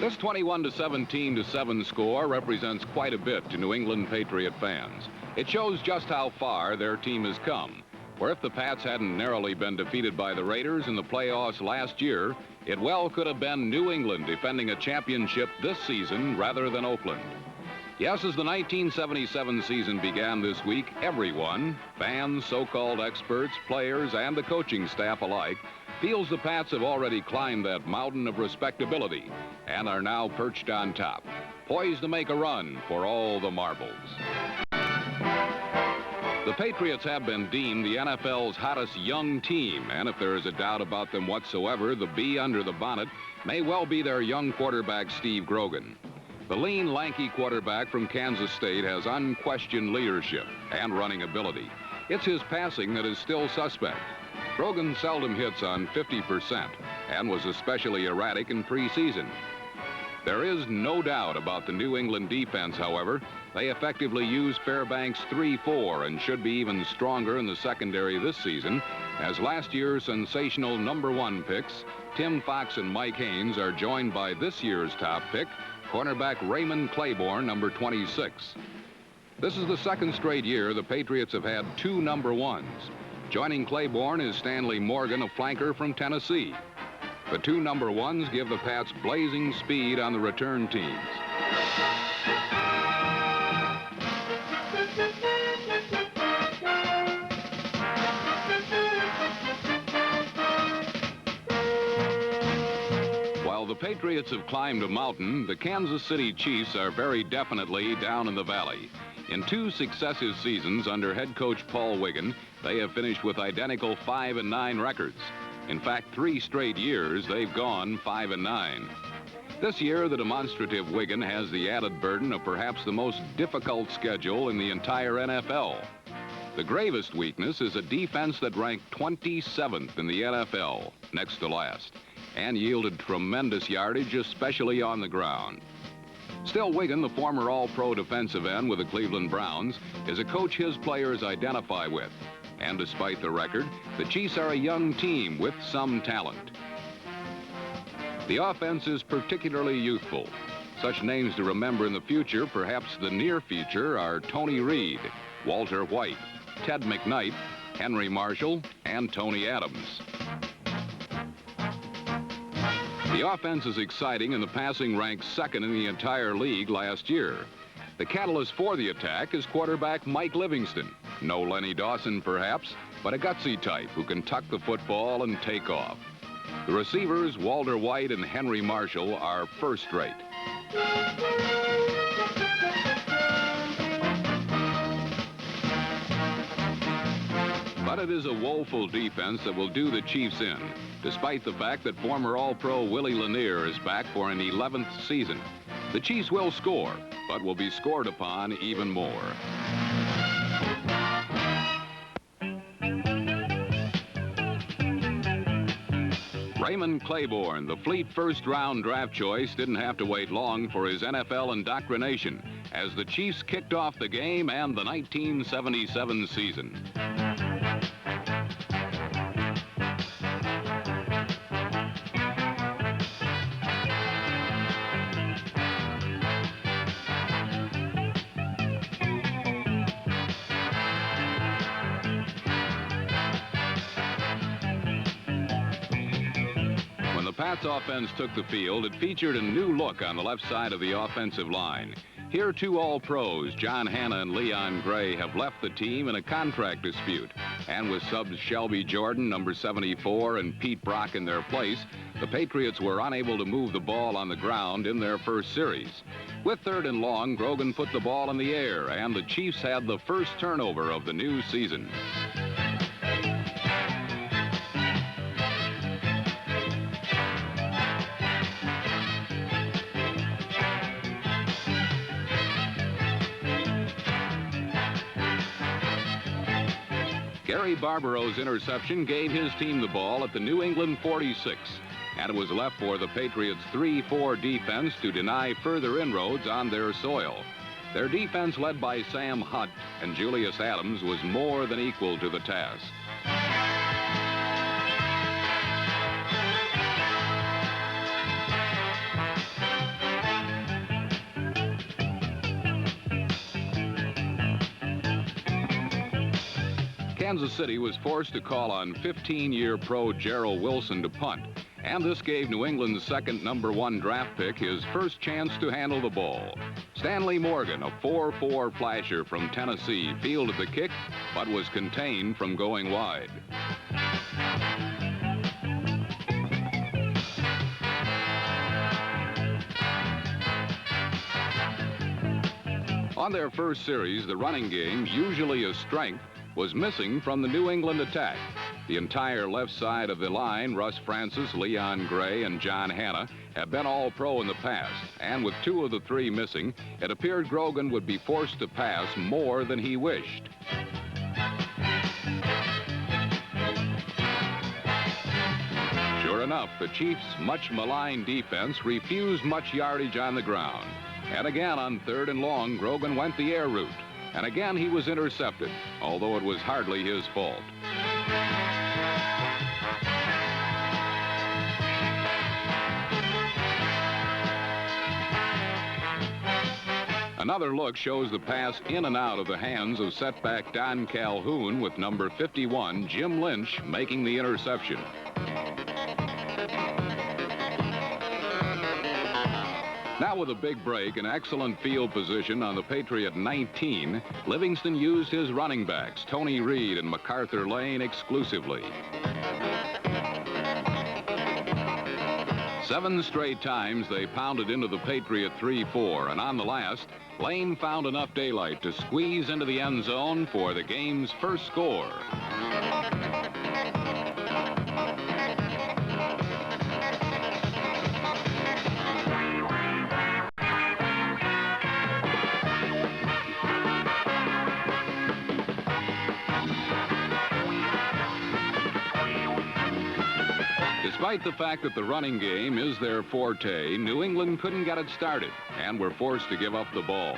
This 21-17-7 score represents quite a bit to New England Patriot fans. It shows just how far their team has come. Where if the Pats hadn't narrowly been defeated by the Raiders in the playoffs last year, it well could have been New England defending a championship this season rather than Oakland. Yes, as the 1977 season began this week, everyone, fans, so-called experts, players, and the coaching staff alike, feels the Pats have already climbed that mountain of respectability and are now perched on top, poised to make a run for all the marbles. The Patriots have been deemed the NFL's hottest young team, and if there is a doubt about them whatsoever, the bee under the bonnet may well be their young quarterback, Steve Grogan. The lean, lanky quarterback from Kansas State has unquestioned leadership and running ability. It's his passing that is still suspect. Grogan seldom hits on 50% and was especially erratic in preseason. There is no doubt about the New England defense, however. They effectively use Fairbanks 3-4 and should be even stronger in the secondary this season, as last year's sensational #1 picks, Tim Fox and Mike Haynes, are joined by this year's top pick, cornerback Raymond Claiborne, number 26. This is the second straight year the Patriots have had two #1s. Joining Claiborne is Stanley Morgan, a flanker from Tennessee. The two #1s give the Pats blazing speed on the return teams. While the Patriots have climbed a mountain, the Kansas City Chiefs are very definitely down in the valley. In two successive seasons under head coach Paul Wiggin, they have finished with identical 5-9 records. In fact, 3 straight years, they've gone 5-9. This year, the demonstrative Wiggin has the added burden of perhaps the most difficult schedule in the entire NFL. The gravest weakness is a defense that ranked 27th in the NFL, next to last, and yielded tremendous yardage, especially on the ground. Still, Wiggin, the former All-Pro defensive end with the Cleveland Browns, is a coach his players identify with. And despite the record, the Chiefs are a young team with some talent. The offense is particularly youthful. Such names to remember in the future, perhaps the near future, are Tony Reed, Walter White, Ted McKnight, Henry Marshall, and Tony Adams. The offense is exciting, and the passing ranked second in the entire league last year. The catalyst for the attack is quarterback Mike Livingston. No Lenny Dawson, perhaps, but a gutsy type who can tuck the football and take off. The receivers, Walter White and Henry Marshall, are first-rate. But it is a woeful defense that will do the Chiefs in, despite the fact that former All-Pro Willie Lanier is back for an 11th season. The Chiefs will score, but will be scored upon even more. Raymond Claiborne, the fleet first-round draft choice, didn't have to wait long for his NFL indoctrination as the Chiefs kicked off the game and the 1977 season. The Pats offense took the field. It featured a new look on the left side of the offensive line. Here, two All-Pros, John Hanna and Leon Gray, have left the team in a contract dispute. And with subs Shelby Jordan, number 74, and Pete Brock in their place, the Patriots were unable to move the ball on the ground in their first series. With 3rd and long, Grogan put the ball in the air, and the Chiefs had the first turnover of the new season. Gary Barbaro's interception gave his team the ball at the New England 46, and it was left for the Patriots' 3-4 defense to deny further inroads on their soil. Their defense, led by Sam Hunt and Julius Adams, was more than equal to the task. Kansas City was forced to call on 15-year pro Gerald Wilson to punt, and this gave New England's second #1 draft pick his first chance to handle the ball. Stanley Morgan, a 4-4 flasher from Tennessee, fielded the kick, but was contained from going wide. On their first series, the running game, usually a strength, was missing from the New England attack. The entire left side of the line, Russ Francis, Leon Gray, and John Hanna, have been all-pro in the past. And with 2 of the 3 missing, it appeared Grogan would be forced to pass more than he wished. Sure enough, the Chiefs' much-maligned defense refused much yardage on the ground. And again, on 3rd and long, Grogan went the air route. And again, he was intercepted, although it was hardly his fault. Another look shows the pass in and out of the hands of setback Don Calhoun, with number 51, Jim Lynch, making the interception. Now with a big break and excellent field position on the Patriot 19, Livingston used his running backs, Tony Reed and MacArthur Lane, exclusively. 7 straight times they pounded into the Patriot 3-4, and on the last, Lane found enough daylight to squeeze into the end zone for the game's first score. Despite the fact that the running game is their forte, New England couldn't get it started and were forced to give up the ball.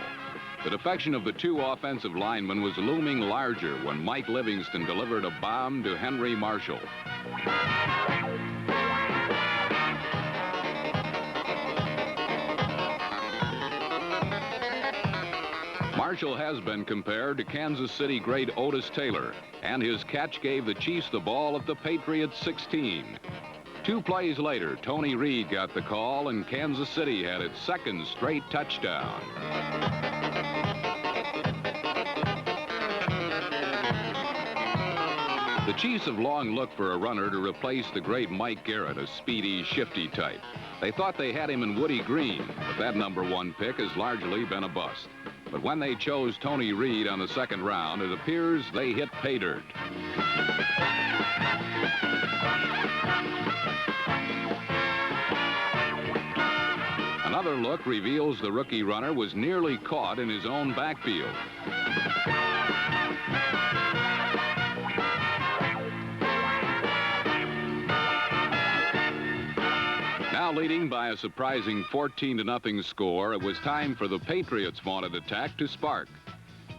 The defection of the 2 offensive linemen was looming larger when Mike Livingston delivered a bomb to Henry Marshall. Marshall has been compared to Kansas City great Otis Taylor, and his catch gave the Chiefs the ball at the Patriots 16. 2 plays later, Tony Reed got the call, and Kansas City had its 2nd straight touchdown. The Chiefs have long looked for a runner to replace the great Mike Garrett, a speedy, shifty type. They thought they had him in Woody Green, but that #1 pick has largely been a bust. But when they chose Tony Reed on the 2nd round, it appears they hit pay dirt. Another look reveals the rookie runner was nearly caught in his own backfield. Now leading by a surprising 14-0 score, it was time for the Patriots' vaunted attack to spark.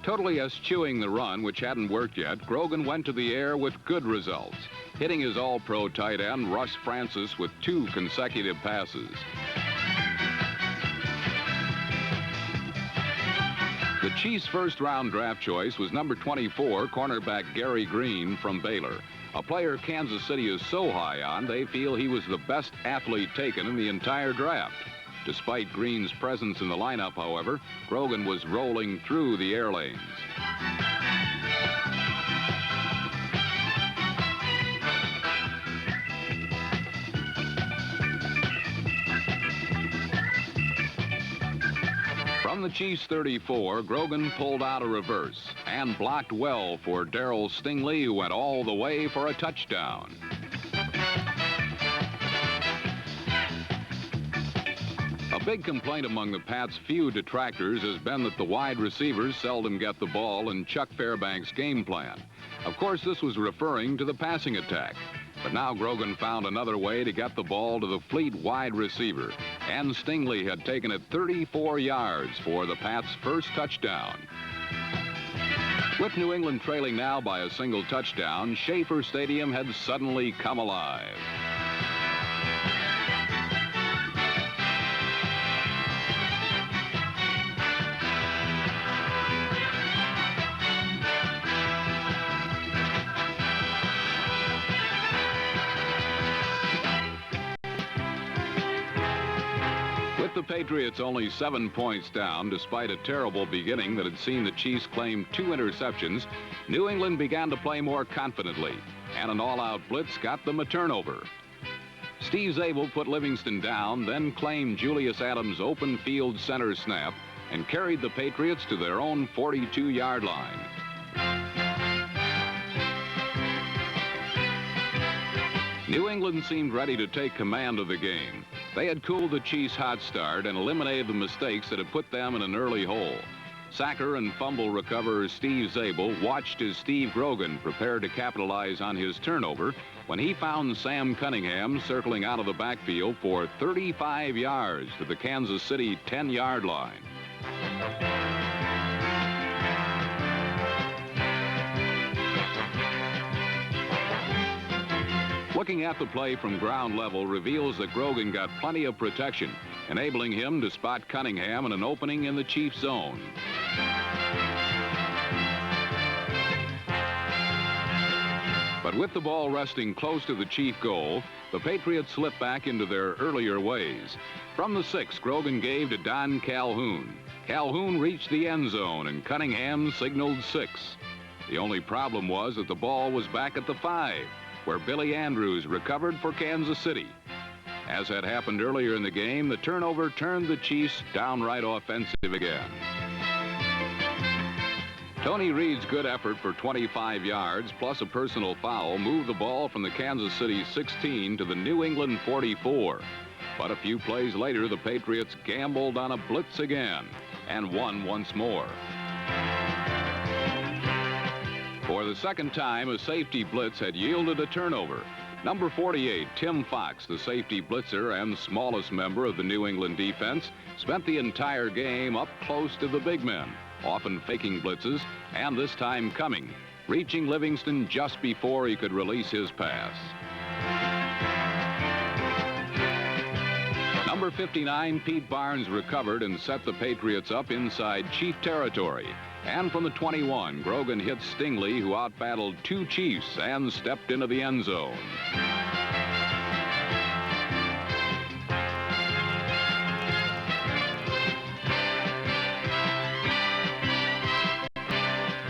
Totally eschewing the run, which hadn't worked yet, Grogan went to the air with good results, hitting his all-pro tight end, Russ Francis, with 2 consecutive passes. The Chiefs' first-round draft choice was number 24, cornerback Gary Green from Baylor, a player Kansas City is so high on they feel he was the best athlete taken in the entire draft. Despite Green's presence in the lineup, however, Grogan was rolling through the air lanes. From the Chiefs' 34, Grogan pulled out a reverse and blocked well for Darryl Stingley, who went all the way for a touchdown. A big complaint among the Pats' few detractors has been that the wide receivers seldom get the ball in Chuck Fairbanks' game plan. Of course, this was referring to the passing attack. But now Grogan found another way to get the ball to the fleet wide receiver. And Stingley had taken it 34 yards for the Pats' first touchdown. With New England trailing now by a single touchdown, Schaefer Stadium had suddenly come alive. With the Patriots only 7 points down, despite a terrible beginning that had seen the Chiefs claim 2 interceptions, New England began to play more confidently, and an all-out blitz got them a turnover. Steve Zabel put Livingston down, then claimed Julius Adams' open field center snap and carried the Patriots to their own 42-yard line. New England seemed ready to take command of the game. They had cooled the Chiefs' hot start and eliminated the mistakes that had put them in an early hole. Sacker and fumble recoverer Steve Zabel watched as Steve Grogan prepared to capitalize on his turnover when he found Sam Cunningham circling out of the backfield for 35 yards to the Kansas City 10-yard line. Looking at the play from ground level reveals that Grogan got plenty of protection, enabling him to spot Cunningham in an opening in the Chiefs' zone. But with the ball resting close to the Chief goal, the Patriots slipped back into their earlier ways. From the 6, Grogan gave to Don Calhoun. Calhoun reached the end zone, and Cunningham signaled 6. The only problem was that the ball was back at the 5, where Billy Andrews recovered for Kansas City. As had happened earlier in the game, the turnover turned the Chiefs downright offensive again. Tony Reed's good effort for 25 yards plus a personal foul moved the ball from the Kansas City 16 to the New England 44. But a few plays later, the Patriots gambled on a blitz again and won once more. For the second time, a safety blitz had yielded a turnover. Number 48, Tim Fox, the safety blitzer and smallest member of the New England defense, spent the entire game up close to the big men, often faking blitzes, and this time coming, reaching Livingston just before he could release his pass. Number 59, Pete Barnes, recovered and set the Patriots up inside Chief territory. And from the 21, Grogan hit Stingley, who outbattled 2 Chiefs and stepped into the end zone.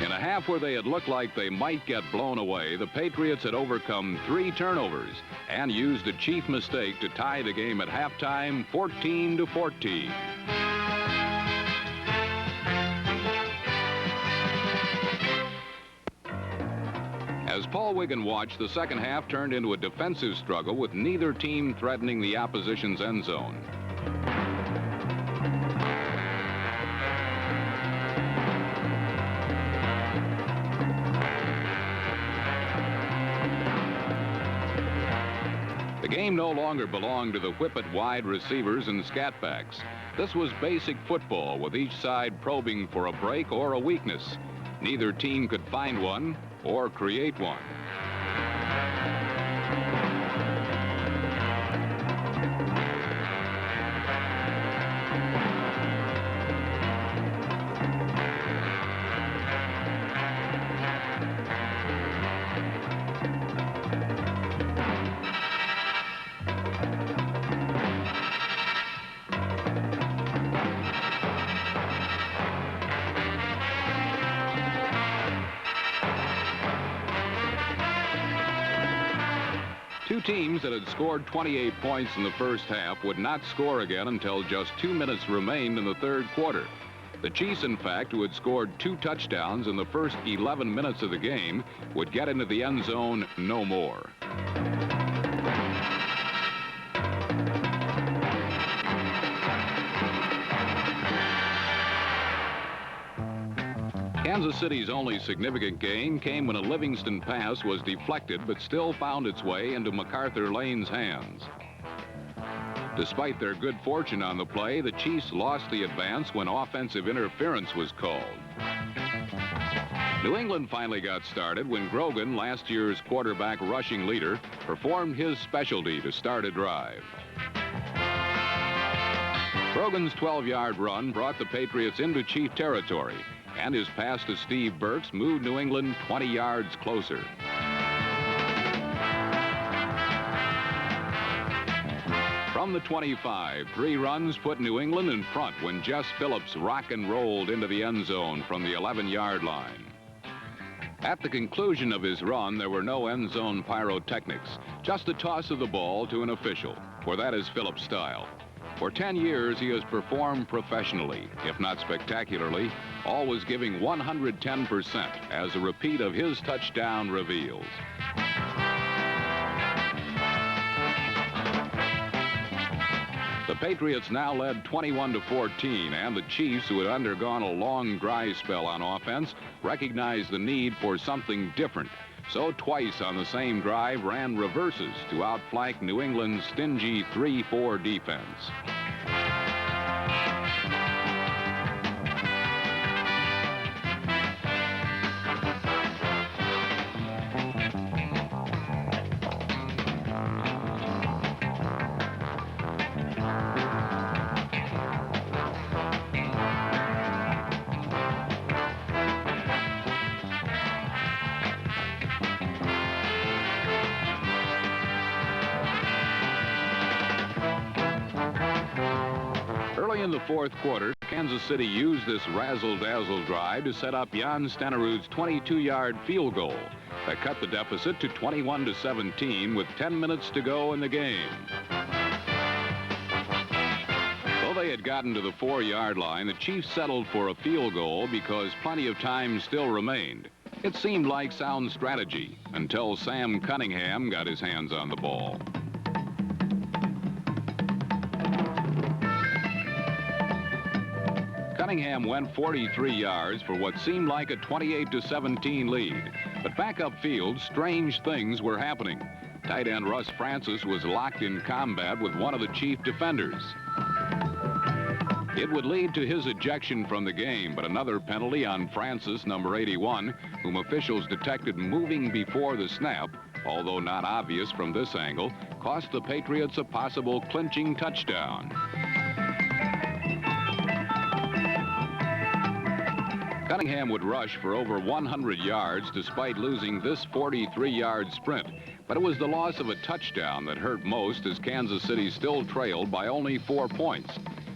In a half where they had looked like they might get blown away, the Patriots had overcome 3 turnovers and used a Chief mistake to tie the game at halftime 14-14. As Paul Wiggin watched, the second half turned into a defensive struggle with neither team threatening the opposition's end zone. The game no longer belonged to the whippet wide receivers and scatbacks. This was basic football, with each side probing for a break or a weakness. Neither team could find one or create one. Two teams that had scored 28 points in the first half would not score again until just 2 minutes remained in the third quarter. The Chiefs, in fact, who had scored 2 touchdowns in the first 11 minutes of the game, would get into the end zone no more. Kansas City's only significant gain came when a Livingston pass was deflected but still found its way into MacArthur Lane's hands. Despite their good fortune on the play, the Chiefs lost the advance when offensive interference was called. New England finally got started when Grogan, last year's quarterback rushing leader, performed his specialty to start a drive. Grogan's 12-yard run brought the Patriots into Chief territory, and his pass to Steve Burks moved New England 20 yards closer. From the 25, 3 runs put New England in front when Jess Phillips rock and rolled into the end zone from the 11-yard line. At the conclusion of his run, there were no end zone pyrotechnics, just a toss of the ball to an official, for that is Phillips' style. For 10 years, he has performed professionally, if not spectacularly, always giving 110%, as a repeat of his touchdown reveals. The Patriots now led 21-14, and the Chiefs, who had undergone a long dry spell on offense, recognized the need for something different. So twice on the same drive ran reverses to outflank New England's stingy 3-4 defense. In the fourth quarter, Kansas City used this razzle-dazzle drive to set up Jan Stenerud's 22-yard field goal that cut the deficit to 21-17 with 10 minutes to go in the game. Though they had gotten to the 4-yard line, the Chiefs settled for a field goal because plenty of time still remained. It seemed like sound strategy until Sam Cunningham got his hands on the ball. Cunningham went 43 yards for what seemed like a 28-17 lead. But back upfield, strange things were happening. Tight end Russ Francis was locked in combat with one of the Chief defenders. It would lead to his ejection from the game, but another penalty on Francis, number 81, whom officials detected moving before the snap, although not obvious from this angle, cost the Patriots a possible clinching touchdown. Cunningham would rush for over 100 yards despite losing this 43-yard sprint. But it was the loss of a touchdown that hurt most, as Kansas City still trailed by only 4 points.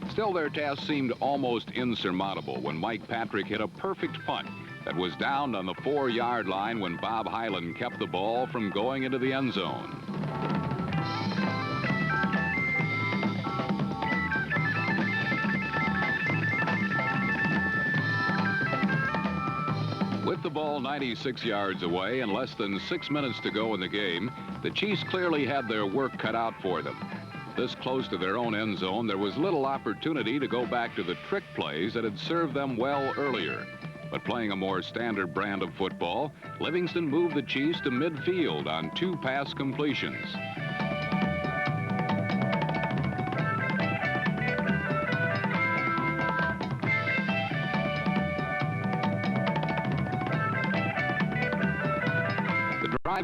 Still, their task seemed almost insurmountable when Mike Patrick hit a perfect punt that was downed on the 4-yard line when Bob Hyland kept the ball from going into the end zone. With the ball 96 yards away and less than 6 minutes to go in the game, the Chiefs clearly had their work cut out for them. This close to their own end zone, there was little opportunity to go back to the trick plays that had served them well earlier. But playing a more standard brand of football, Livingston moved the Chiefs to midfield on 2 pass completions.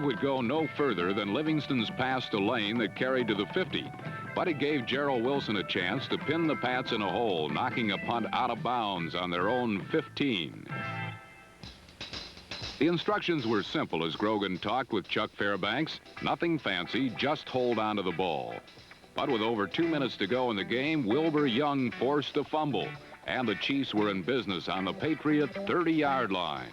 Would go no further than Livingston's pass to Lane that carried to the 50, but it gave Gerald Wilson a chance to pin the Pats in a hole, knocking a punt out of bounds on their own 15. The instructions were simple as Grogan talked with Chuck Fairbanks. Nothing fancy, just hold on to the ball. But with over 2 minutes to go in the game, Wilbur Young forced a fumble, and the Chiefs were in business on the Patriot 30-yard line.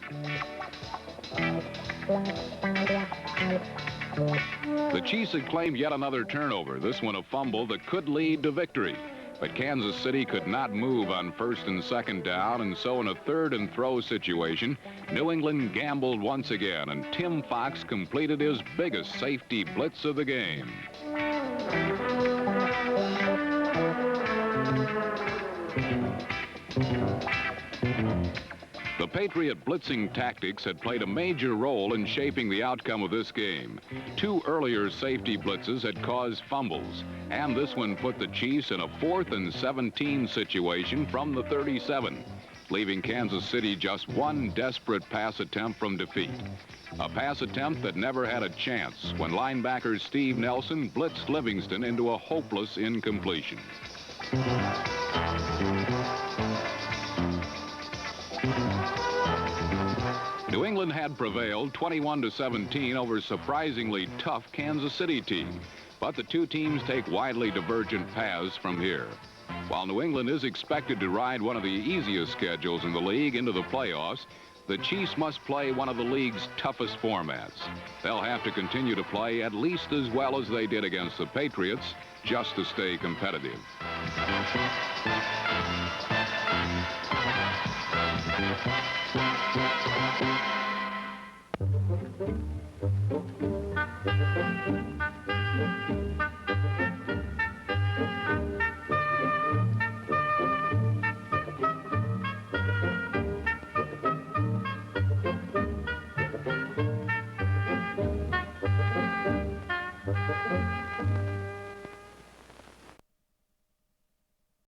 The Chiefs had claimed yet another turnover, this one a fumble that could lead to victory. But Kansas City could not move on 1st and 2nd down, and so in a 3rd and throw situation, New England gambled once again, and Tim Fox completed his biggest safety blitz of the game. The Patriot blitzing tactics had played a major role in shaping the outcome of this game. 2 earlier safety blitzes had caused fumbles, and this one put the Chiefs in a 4th and 17 situation from the 37, leaving Kansas City just 1 desperate pass attempt from defeat. A pass attempt that never had a chance when linebacker Steve Nelson blitzed Livingston into a hopeless incompletion. New England had prevailed 21-17 over a surprisingly tough Kansas City team. But the two teams take widely divergent paths from here. While New England is expected to ride one of the easiest schedules in the league into the playoffs, the Chiefs must play one of the league's toughest formats. They'll have to continue to play at least as well as they did against the Patriots just to stay competitive.